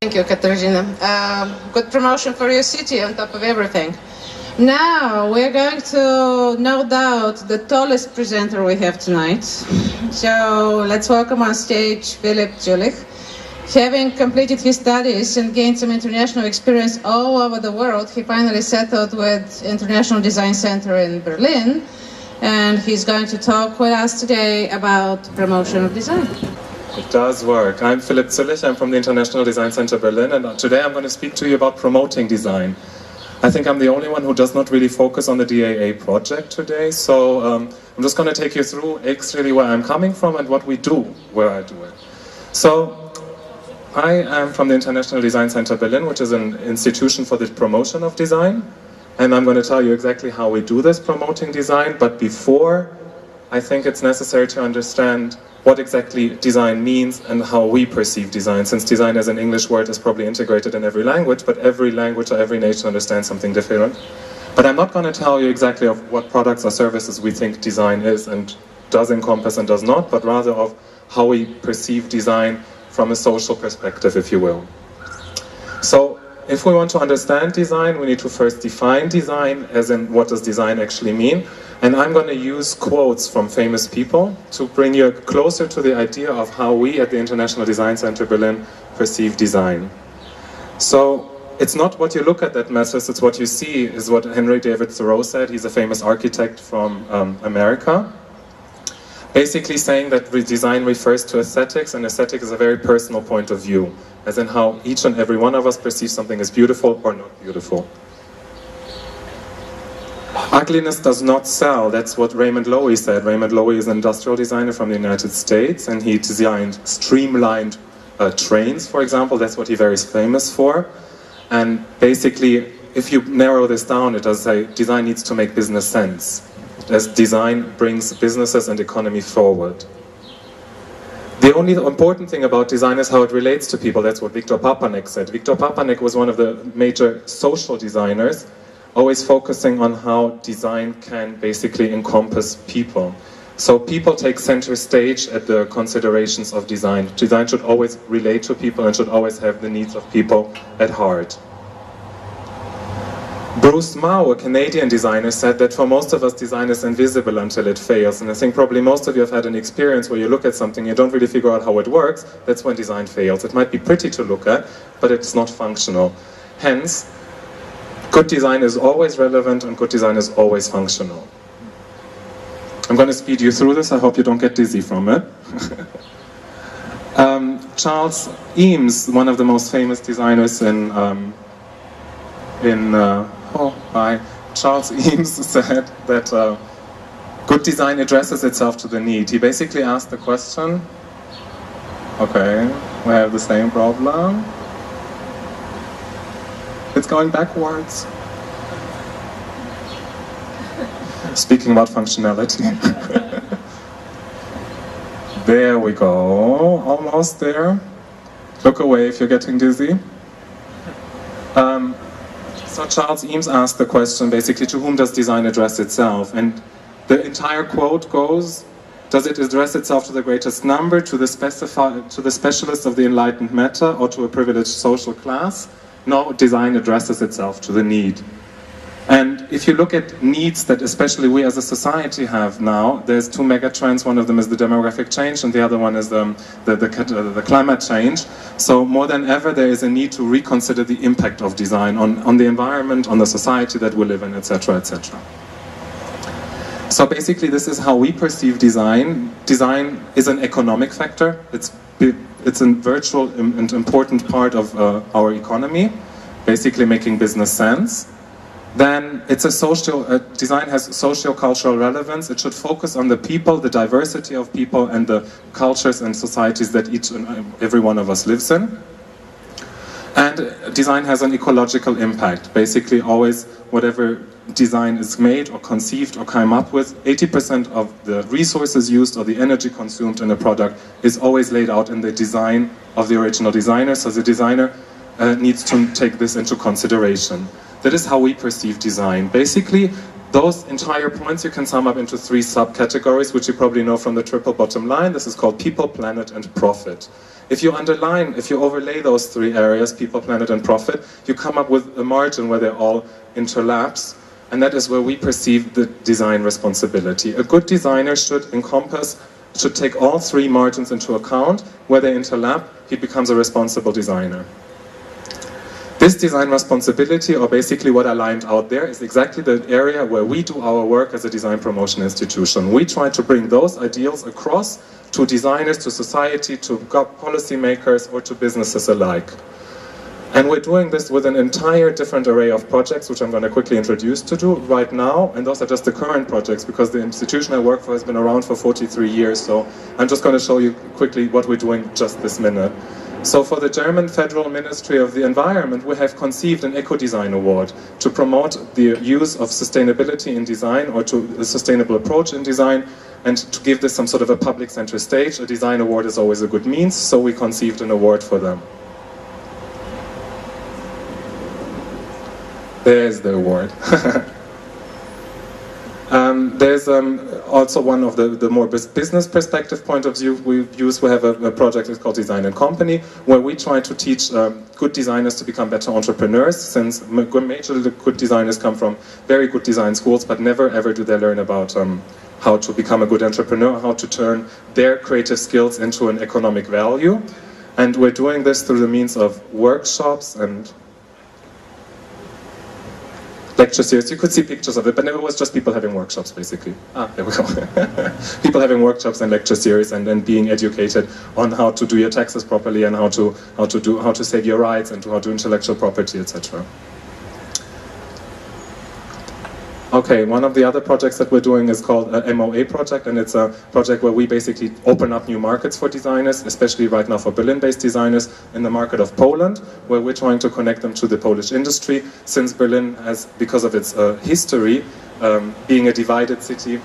Thank you, Katarzyna. Good promotion for your city on top of everything. Now we're going to, no doubt, the tallest presenter we have tonight. So let's welcome on stage Philipp Züllich. Having completed his studies and gained some international experience all over the world, he finally settled with International Design Center in Berlin, and he's going to talk with us today about promotion of design. It does work. I'm Philipp Züllich, I'm from the International Design Center Berlin, and today I'm going to speak to you about promoting design. I think I'm the only one who does not really focus on the DAA project today, so I'm just going to take you through really where I'm coming from and what we do where I do it. So, I am from the International Design Center Berlin, which is an institution for the promotion of design, and I'm going to tell you exactly how we do this promoting design, but before, I think it's necessary to understand what exactly design means and how we perceive design, since design as an English word is probably integrated in every language, but every language or every nation understands something different. But I'm not going to tell you exactly of what products or services we think design is and does encompass and does not, but rather of how we perceive design from a social perspective, if you will. So, if we want to understand design, we need to first define design, as in what does design actually mean. And I'm going to use quotes from famous people to bring you closer to the idea of how we at the International Design Center Berlin perceive design. So, it's not what you look at that matters, it's what you see, is what Henry David Thoreau said. He's a famous architect from America. Basically saying that design refers to aesthetics, and aesthetic is a very personal point of view, as in how each and every one of us perceives something as beautiful or not beautiful. Ugliness does not sell, that's what Raymond Loewy said. Raymond Loewy is an industrial designer from the United States, and he designed streamlined trains, for example. That's what he's very famous for. And basically, if you narrow this down, it does say design needs to make business sense, as design brings businesses and economy forward. The only important thing about design is how it relates to people. That's what Victor Papanek said. Victor Papanek was one of the major social designers, always focusing on how design can basically encompass people. So people take center stage at the considerations of design. Design should always relate to people and should always have the needs of people at heart. Bruce Mau, a Canadian designer, said that for most of us design is invisible until it fails. And I think probably most of you have had an experience where you look at something, you don't really figure out how it works. That's when design fails. It might be pretty to look at, but it's not functional. Hence, good design is always relevant and good design is always functional. I'm going to speed you through this. I hope you don't get dizzy from it. Charles Eames, one of the most famous designers Charles Eames said that good design addresses itself to the need. He basically asked the question, okay, we have the same problem. It's going backwards. Speaking about functionality. There we go, almost there. Look away if you're getting dizzy. So Charles Eames asked the question basically, to whom does design address itself? And the entire quote goes, does it address itself to the greatest number, to the specialists of the enlightened matter, or to a privileged social class? No, design addresses itself to the need. And if you look at needs that especially we as a society have now, there's two mega trends. One of them is the demographic change, and the other one is the climate change. So more than ever, there is a need to reconsider the impact of design on the environment, on the society that we live in, etc., etc. So basically, this is how we perceive design. Design is an economic factor. It's a virtual and important part of our economy, basically making business sense. Then it's design has socio-cultural relevance. It should focus on the people, the diversity of people, and the cultures and societies that each and every one of us lives in. And design has an ecological impact. Basically, always whatever design is made or conceived or came up with, 80% of the resources used or the energy consumed in a product is always laid out in the design of the original designer. So the designer needs to take this into consideration. That is how we perceive design. Basically, Those entire points you can sum up into 3 subcategories, which you probably know from the triple bottom line. This is called people, planet, and profit. If you overlay those 3 areas, people, planet, and profit, you come up with a margin where they all interlapse, and that is where we perceive the design responsibility. A good designer should take all 3 margins into account. Where they interlap, he becomes a responsible designer. This design responsibility, or basically what I lined out there, is exactly the area where we do our work as a design promotion institution. We try to bring those ideals across to designers, to society, to policymakers, or to businesses alike. And we're doing this with an entire different array of projects, which I'm going to quickly introduce to you right now. And those are just the current projects, because the institution I work for has been around for 43 years. So I'm just going to show you quickly what we're doing just this minute. So for the German Federal Ministry of the Environment, we have conceived an eco-design award to promote the use of sustainability in design, or to a sustainable approach in design, and to give this some sort of a public center stage. A design award is always a good means, so we conceived an award for them. There's the award. There's also one of the more business perspective point of view we use. We have a project that's called Design and Company, where we try to teach good designers to become better entrepreneurs, since majorly good designers come from very good design schools, but never ever do they learn about how to become a good entrepreneur, how to turn their creative skills into an economic value. And we're doing this through the means of workshops and lecture series. You could see pictures of it, but it was just people having workshops, basically. There we go. People having workshops and lecture series, and then being educated on how to do your taxes properly, and how to save your rights, and how to do intellectual property, etc. Okay, one of the other projects that we're doing is called a MOA project, and it's a project where we basically open up new markets for designers, especially right now for Berlin-based designers, in the market of Poland, where we're trying to connect them to the Polish industry, since Berlin has, because of its history, being a divided city,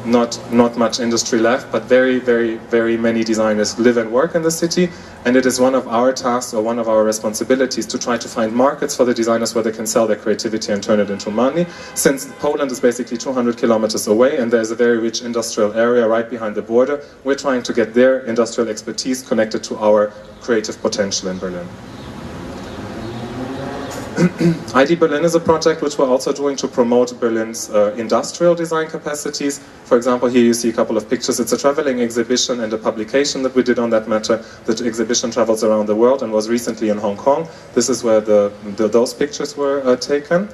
not much industry left, but very many designers live and work in the city, and it is one of our tasks, or one of our responsibilities, to try to find markets for the designers where they can sell their creativity and turn it into money. Since Poland is basically 200 kilometers away, and there's a very rich industrial area right behind the border, we're trying to get their industrial expertise connected to our creative potential in Berlin. ID Berlin is a project which we're also doing to promote Berlin's industrial design capacities. For example, here you see a couple of pictures. It's a traveling exhibition and a publication that we did on that matter. The exhibition travels around the world and was recently in Hong Kong. This is where those pictures were taken.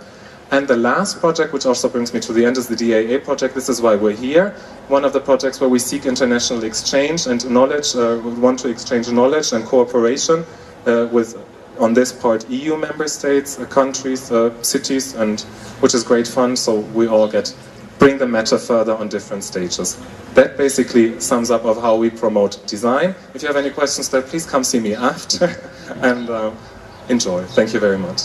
And the last project, which also brings me to the end, is the DAA project. This is why we're here. One of the projects where we seek international exchange and knowledge, we want to exchange knowledge and cooperation with, on this part, EU member states, countries, cities, and which is great fun, so we all bring the matter further on different stages. That basically sums up of how we promote design. If you have any questions there, please come see me after, and enjoy. Thank you very much.